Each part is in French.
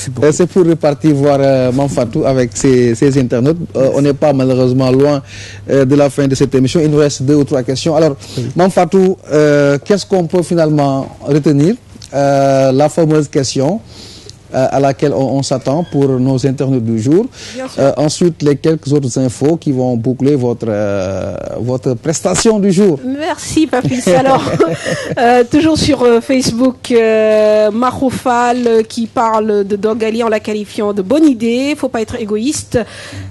Merci beaucoup. C'est pour repartir voir Mamfatou avec ses internautes. On n'est pas malheureusement loin de la fin de cette émission. Il nous reste 2 ou 3 questions. Alors, Mamfatou, qu'est-ce qu'on peut finalement retenir? La fameuse question à laquelle on s'attend pour nos internautes du jour. Ensuite, les quelques autres infos qui vont boucler votre prestation du jour. Merci, Papis. Alors, toujours sur Facebook, Maroufal qui parle de Dogali en la qualifiant de bonne idée. Il ne faut pas être égoïste,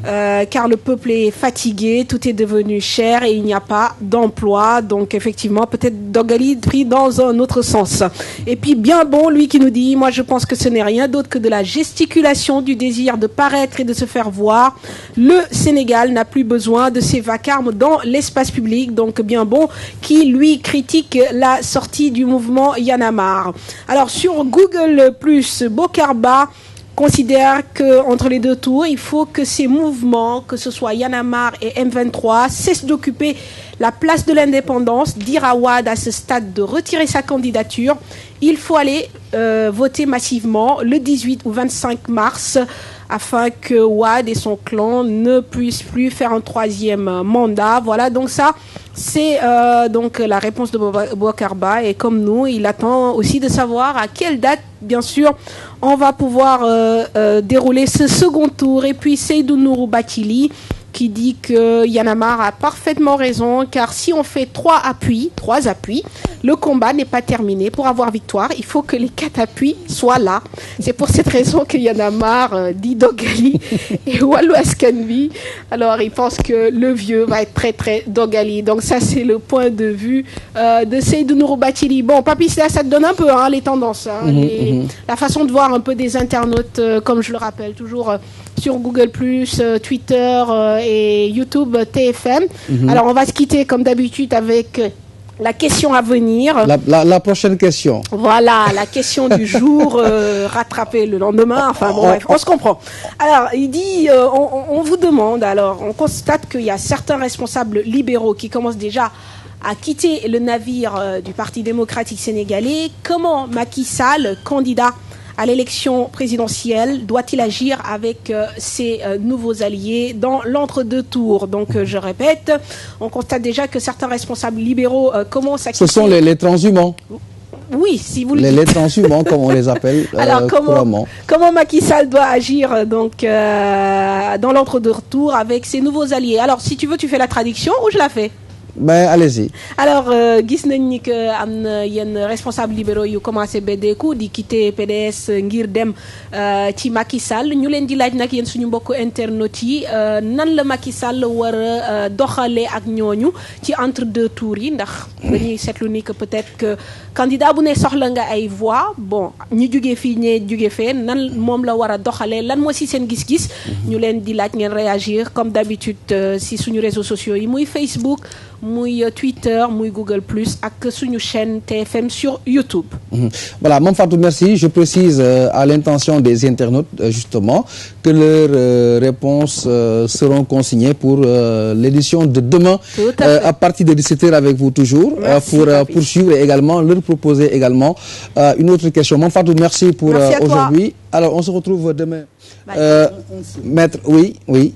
car le peuple est fatigué, tout est devenu cher et il n'y a pas d'emploi. Donc, effectivement, peut-être Dogali pris dans un autre sens. Et puis, bien bon, lui qui nous dit, moi je pense que ce n'est rien d'autre que de la gesticulation, du désir de paraître et de se faire voir. Le Sénégal n'a plus besoin de ces vacarmes dans l'espace public. Donc bien bon, qui lui critique la sortie du mouvement Y en a marre. Alors sur Google+, Bokarba considère qu'entre les 2 tours, il faut que ces mouvements, que ce soit Y en a marre et M23, cessent d'occuper la place de l'indépendance, dire à Wade à ce stade de retirer sa candidature. Il faut aller voter massivement le 18 ou 25 mars afin que Wade et son clan ne puissent plus faire un 3e mandat. Voilà, donc ça, c'est donc la réponse de Bokarba. Et comme nous, il attend aussi de savoir à quelle date, bien sûr, on va pouvoir dérouler ce second tour. Et puis Seydou Nourou Bathily qui dit que Y en a marre a parfaitement raison, car si on fait 3 appuis, le combat n'est pas terminé. Pour avoir victoire, il faut que les 4 appuis soient là. C'est pour cette raison que Y en a marre dit Dogali et Walou Askanvi. Alors, il pense que le vieux va être très, très Dogali. Donc, ça, c'est le point de vue de Seydou Nourou Bathily. Bon, Papis, ça te donne un peu les tendances, la façon de voir un peu des internautes, comme je le rappelle, toujours sur Google+, Twitter et YouTube TFM. Alors, on va se quitter comme d'habitude avec la question à venir. La prochaine question. Voilà, la question du jour, rattrapée le lendemain. Enfin bon, bref, on se comprend. Alors, il dit, on vous demande, alors, on constate qu'il y a certains responsables libéraux qui commencent déjà à quitter le navire du Parti démocratique sénégalais. Comment Macky Sall, candidat à l'élection présidentielle, doit-il agir avec ses nouveaux alliés dans l'entre-deux tours? Donc, je répète, on constate déjà que certains responsables libéraux commencent à quitter... Ce sont les transhumants. Oui, si vous le dites. Les transhumants, comme on les appelle. Alors, comment Macky Sall doit agir donc, dans l'entre-deux tours avec ses nouveaux alliés? Alors, si tu veux, tu fais la traduction ou je la fais? Ben, allez-y. Alors, gis nañ ni que am na yenn responsables libéraux yu commencé beddeeku di quitter PDS ngir dem ci Macky Sall ñu leen di laaj nag yéen suñu mbokku internautes yi nan la Macky Sall war a doxalee ak ñooñu ci entre deux tours yi ndax dañuy seetlu ni que peut-être que candidat bu ne soxla nga ay voix bon ñi jugee fii ñee jugee fee nan moom la war a doxalee lan moo si seen gis-gis ñu leen di laaj ngeen réagir comme d'habitude si suñu réseaux sociaux yi muy Facebook muy Twitter, muy Google+, ak suñu chaîne TFM sur YouTube. Voilà, Mamfatou, merci. Je précise à l'intention des internautes, justement, que leurs réponses seront consignées pour l'édition de demain, à partir de 17h avec vous toujours, pour poursuivre et également leur proposer également une autre question. Mamfatou, merci pour aujourd'hui. Alors, on se retrouve demain. Maître, oui.